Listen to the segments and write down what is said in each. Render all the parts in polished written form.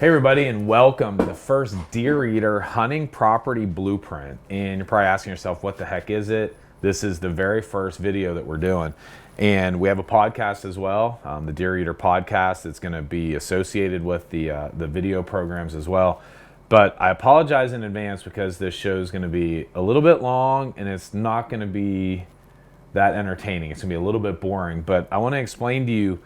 Hey everybody, and welcome to the first Deer Eater hunting property blueprint. And you're probably asking yourself, what the heck is it? This is the very first video that we're doing. And we have a podcast as well, the Deer Eater podcast. It's going to be associated with the video programs as well. But I apologize in advance because this show is going to be a little bit long and it's not going to be that entertaining. It's going to be a little bit boring, but I want to explain to you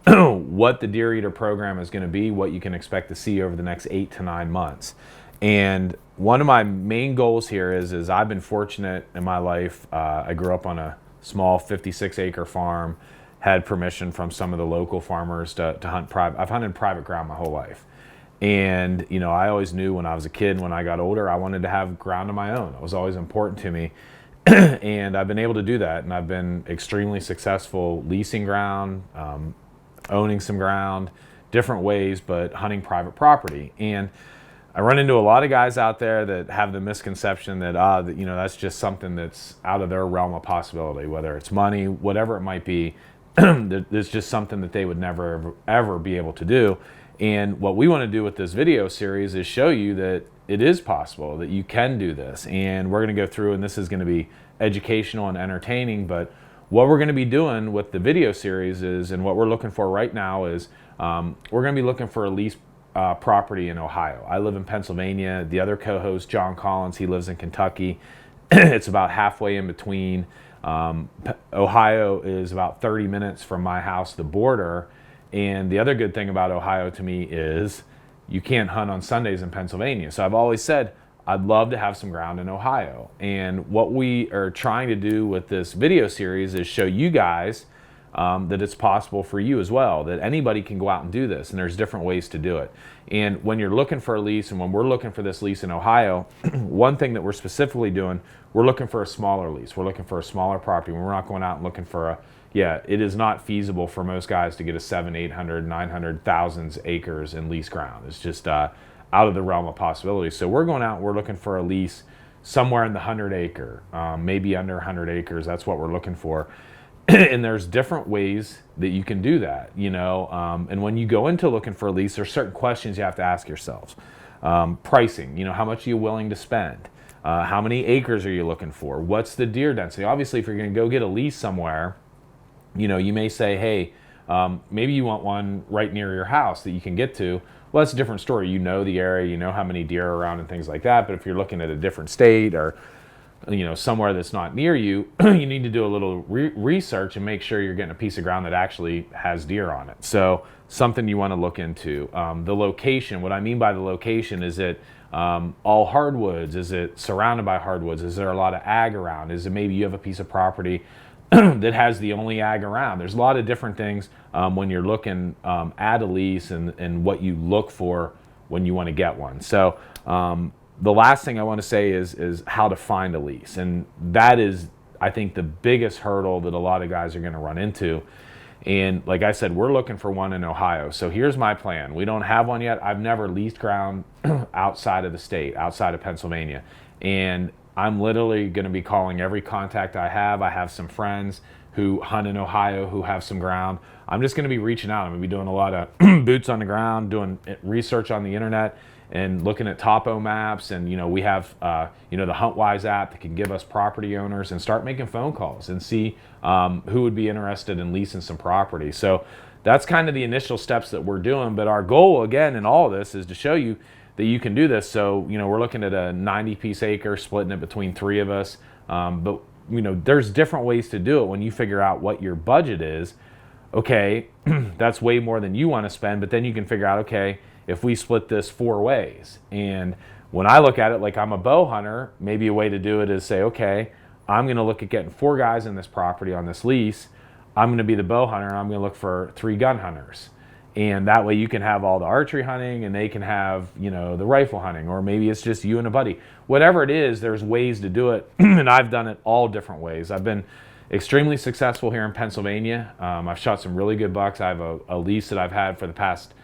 what the Deer Eater program is going to be, what you can expect to see over the next 8 to 9 months. And one of my main goals here is I've been fortunate in my life. I grew up on a small 56-acre farm, had permission from some of the local farmers to hunt private. I've hunted private ground my whole life. And, you know, I always knew when I was a kid, when I got older, I wanted to have ground of my own. It was always important to me. And I've been able to do that. And I've been extremely successful leasing ground, owning some ground, different ways, but hunting private property. And I run into a lot of guys out there that have the misconception that, you know, that's just something that's out of their realm of possibility, whether it's money, whatever it might be. There's just something that they would never, ever be able to do. And what we want to do with this video series is show you that it is possible, that you can do this. And we're going to go through, and this is going to be educational and entertaining, but what we're going to be doing with the video series is, and what we're looking for right now is, we're going to be looking for a lease property in Ohio. I live in Pennsylvania. The other co-host, John Collins, he lives in Kentucky. It's about halfway in between. Ohio is about 30 minutes from my house, the border. And the other good thing about Ohio to me is you can't hunt on Sundays in Pennsylvania. So I've always said, I'd love to have some ground in Ohio. And what we are trying to do with this video series is show you guys that it's possible for you as well, that anybody can go out and do this. And there's different ways to do it. And when you're looking for a lease, and when we're looking for this lease in Ohio, one thing that we're specifically doing, we're looking for a smaller lease. We're looking for a smaller property. We're not going out and looking for it is not feasible for most guys to get a 700, 800, 900, thousands acres in lease ground. It's just out of the realm of possibility. So we're going out and we're looking for a lease somewhere in the 100-acre, maybe under 100 acres. That's what we're looking for. And there's different ways that you can do that, you know. And when you go into looking for a lease, there's certain questions you have to ask yourselves. Pricing, you know, how much are you willing to spend? How many acres are you looking for? What's the deer density? Obviously, if you're going to go get a lease somewhere, you know, you may say, hey, maybe you want one right near your house that you can get to. Well, that's a different story. You know the area, you know how many deer are around and things like that. But if you're looking at a different state or, you know, somewhere that's not near you, you need to do a little research and make sure you're getting a piece of ground that actually has deer on it. So something you want to look into. The location, what I mean by the location, is it all hardwoods? Is it surrounded by hardwoods? Is there a lot of ag around? Is it maybe you have a piece of property that has the only ag around? There's a lot of different things when you're looking at a lease and what you look for when you want to get one. So the last thing I want to say is how to find a lease. And that is, I think, the biggest hurdle that a lot of guys are going to run into. And like I said, we're looking for one in Ohio. So here's my plan. We don't have one yet. I've never leased ground outside of the state, outside of Pennsylvania. And I'm literally going to be calling every contact I have. I have some friends who hunt in Ohio who have some ground. I'm just going to be reaching out. I'm going to be doing a lot of boots on the ground, doing research on the internet and looking at topo maps. And, you know, we have, you know, the HuntWise app that can give us property owners, and start making phone calls and see who would be interested in leasing some property. So that's kind of the initial steps that we're doing. But our goal, again, in all of this is to show you that you can do this. So, you know, we're looking at a 90-piece acre, splitting it between 3 of us. But, you know, there's different ways to do it. When you figure out what your budget is, okay, that's way more than you want to spend. But then you can figure out, okay, if we split this 4 ways. And when I look at it, like, I'm a bow hunter, maybe a way to do it is say, okay, I'm going to look at getting 4 guys in this property on this lease. I'm going to be the bow hunter, and I'm going to look for 3 gun hunters. And that way you can have all the archery hunting and they can have, you know, the rifle hunting, or maybe it's just you and a buddy. Whatever it is, there's ways to do it. And I've done it all different ways. I've been extremely successful here in Pennsylvania. I've shot some really good bucks. I have a lease that I've had for the past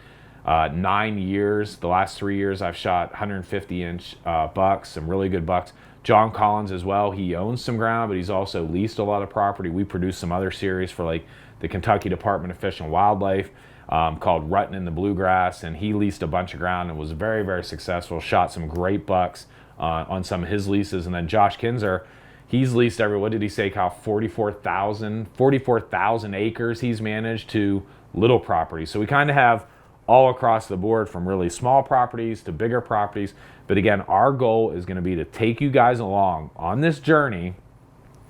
9 years. The last 3 years I've shot 150-inch bucks, some really good bucks. John Collins as well, he owns some ground, but he's also leased a lot of property. We produce some other series for like the Kentucky Department of Fish and Wildlife. called Rutting in the Bluegrass, and he leased a bunch of ground and was very, very successful. Shot some great bucks on some of his leases. And then Josh Kinzer, he's leased what did he say, Kyle? 44,000 acres he's managed to little properties. So we kind of have all across the board, from really small properties to bigger properties. But again, our goal is going to be to take you guys along on this journey.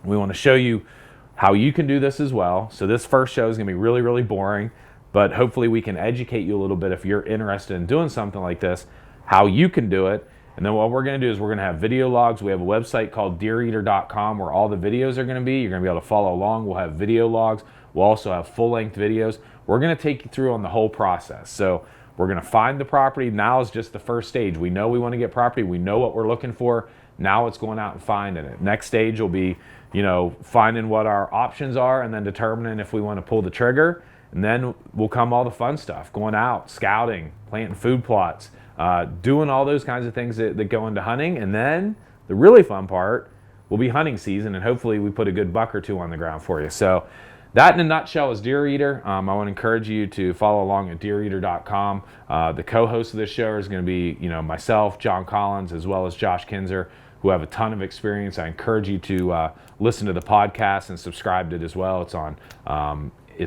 We want to show you how you can do this as well. So this first show is going to be really, really boring, but hopefully we can educate you a little bit if you're interested in doing something like this, how you can do it. And then what we're going to do is we're going to have video logs. We have a website called deereater.com where all the videos are going to be. You're going to be able to follow along. We'll have video logs. We'll also have full-length videos. We're going to take you through on the whole process. So we're going to find the property. Now is just the first stage. We know we want to get property. We know what we're looking for. Now it's going out and finding it. Next stage will be, finding what our options are and then determining if we want to pull the trigger. And then will come all the fun stuff, going out, scouting, planting food plots, doing all those kinds of things that go into hunting. And then the really fun part will be hunting season, and hopefully we put a good buck or two on the ground for you. So that in a nutshell is Deer Eater. I want to encourage you to follow along at deereater.com. The co-host of this show is going to be, myself, John Collins, as well as Josh Kinzer, who have a ton of experience. I encourage you to listen to the podcast and subscribe to it as well. It's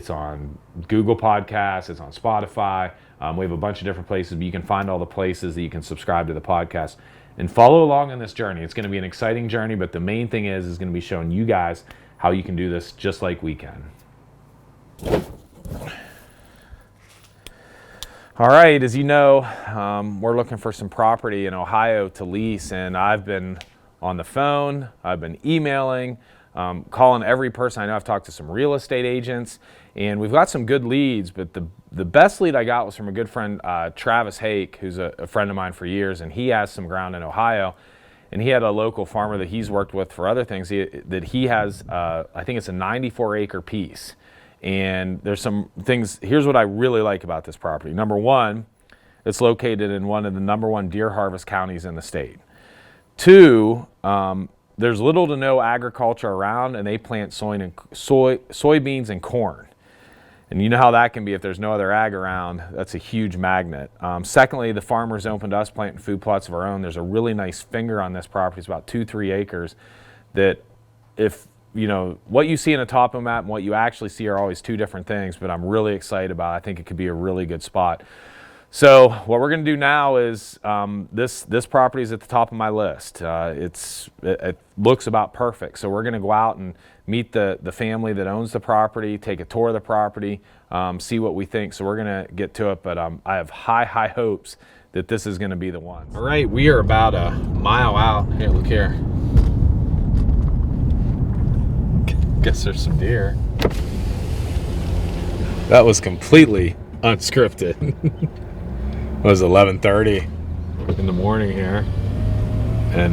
on Google Podcasts. It's on Spotify. We have a bunch of different places, but you can find all the places that you can subscribe to the podcast and follow along on this journey. It's going to be an exciting journey, but the main thing is going to be showing you guys how you can do this just like we can. All right, as you know, we're looking for some property in Ohio to lease, and I've been on the phone, I've been emailing, calling every person I know. I've talked to some real estate agents, and we've got some good leads, but the best lead I got was from a good friend, Travis Hake, who's a friend of mine for years, and he has some ground in Ohio, and he had a local farmer that he's worked with for other things that he has, I think it's a 94-acre piece. And there's some things. Here's what I really like about this property. Number one, it's located in one of the #1 deer harvest counties in the state. Two, there's little to no agriculture around, and they plant soybeans and corn. And you know how that can be if there's no other ag around. That's a huge magnet. Secondly, the farmers opened us planting food plots of our own. There's a really nice finger on this property. It's about 2-3 acres that if what you see in a topo map and what you actually see are always two different things, but I'm really excited about it. I think it could be a really good spot. So what we're going to do now is this property is at the top of my list. It looks about perfect. So we're going to go out and meet the family that owns the property, take a tour of the property, see what we think. So we're going to get to it, but I have high hopes that this is going to be the one. All right, we are about a mile out. Here, look here. Guess there's some deer. That was completely unscripted. It was 11:30 in the morning here, and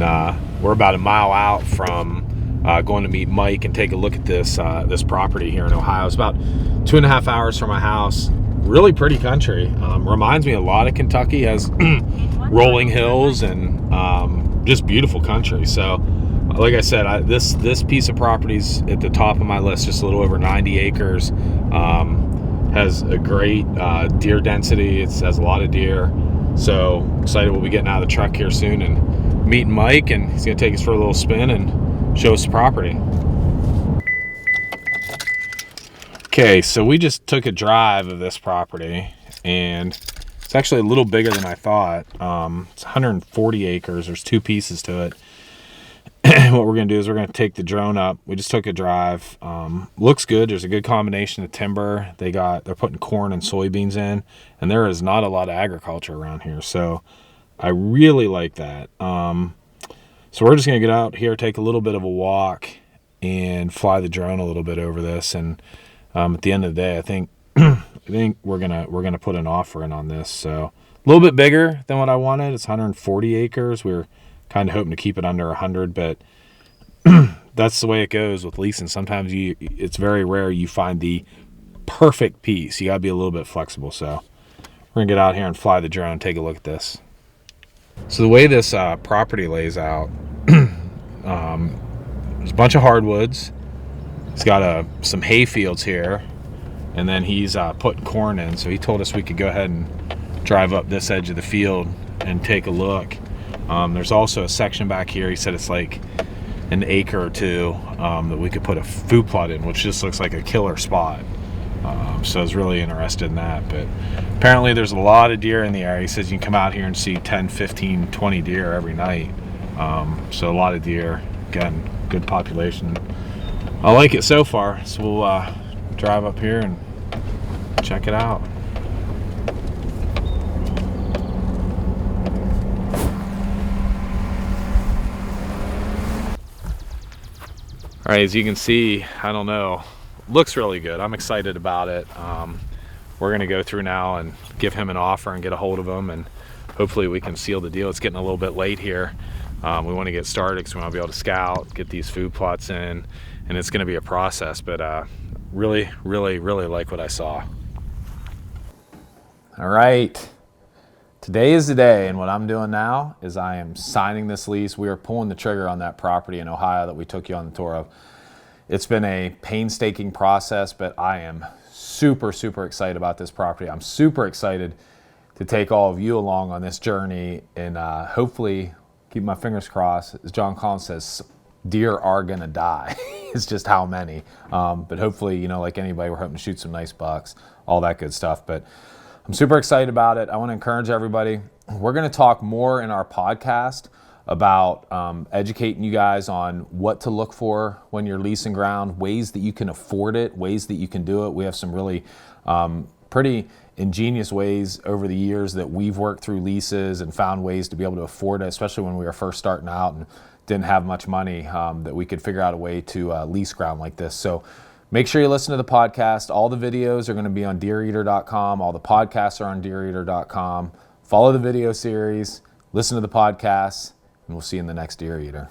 we're about a mile out from going to meet Mike and take a look at this property here in Ohio. It's about 2.5 hours from my house. Really pretty country. Reminds me a lot of Kentucky. Has rolling hills and just beautiful country. So like I said, this piece of property's at the top of my list, just a little over 90 acres. Has a great deer density. It has a lot of deer. So excited we'll be getting out of the truck here soon and meeting Mike, and he's going to take us for a little spin and show us the property. Okay, so we just took a drive of this property, and it's actually a little bigger than I thought. It's 140 acres. There's two pieces to it. What we're going to do is we're going to take the drone up. We just took a drive. Looks good. There's a good combination of timber. They're putting corn and soybeans in, and there is not a lot of agriculture around here. So I really like that. So we're just going to get out here, take a little bit of a walk, and fly the drone a little bit over this. And at the end of the day, I think we're gonna put an offer in on this. So a little bit bigger than what I wanted. It's 140 acres. We were kind of hoping to keep it under 100, but that's the way it goes with leasing. Sometimes it's very rare you find the perfect piece. You gotta be a little bit flexible. So we're gonna get out here and fly the drone, take a look at this. So the way this property lays out, there's a bunch of hardwoods. It's got some hay fields here, and then he's putting corn in. So he told us we could go ahead and drive up this edge of the field and take a look. There's also a section back here. He said it's like an acre or two that we could put a food plot in, which just looks like a killer spot. So I was really interested in that. But apparently there's a lot of deer in the area. He says you can come out here and see 10, 15, 20 deer every night. So a lot of deer. Again, good population. I like it so far. So we'll drive up here and check it out. All right, as you can see, I don't know, looks really good. I'm excited about it. We're gonna go through now and give him an offer and get a hold of him, and hopefully we can seal the deal. It's getting a little bit late here. We wanna get started because we wanna be able to scout, get these food plots in, and it's gonna be a process, but really like what I saw. All right, today is the day, and what I'm doing now is I am signing this lease. We are pulling the trigger on that property in Ohio that we took you on the tour of. It's been a painstaking process, but I am super excited about this property. I'm super excited to take all of you along on this journey, and hopefully, keep my fingers crossed, as John Collins says, deer are gonna die. It's just how many. But hopefully, you know, like anybody, we're hoping to shoot some nice bucks, all that good stuff. But I'm super excited about it. I want to encourage everybody. We're going to talk more in our podcast about educating you guys on what to look for when you're leasing ground, ways that you can afford it, ways that you can do it. We have some really pretty ingenious ways over the years that we've worked through leases and found ways to be able to afford it, especially when we were first starting out and didn't have much money, that we could figure out a way to lease ground like this. So make sure you listen to the podcast. All the videos are going to be on deereater.com. All the podcasts are on deereater.com. Follow the video series, listen to the podcasts, and we'll see you in the next Deer Eater.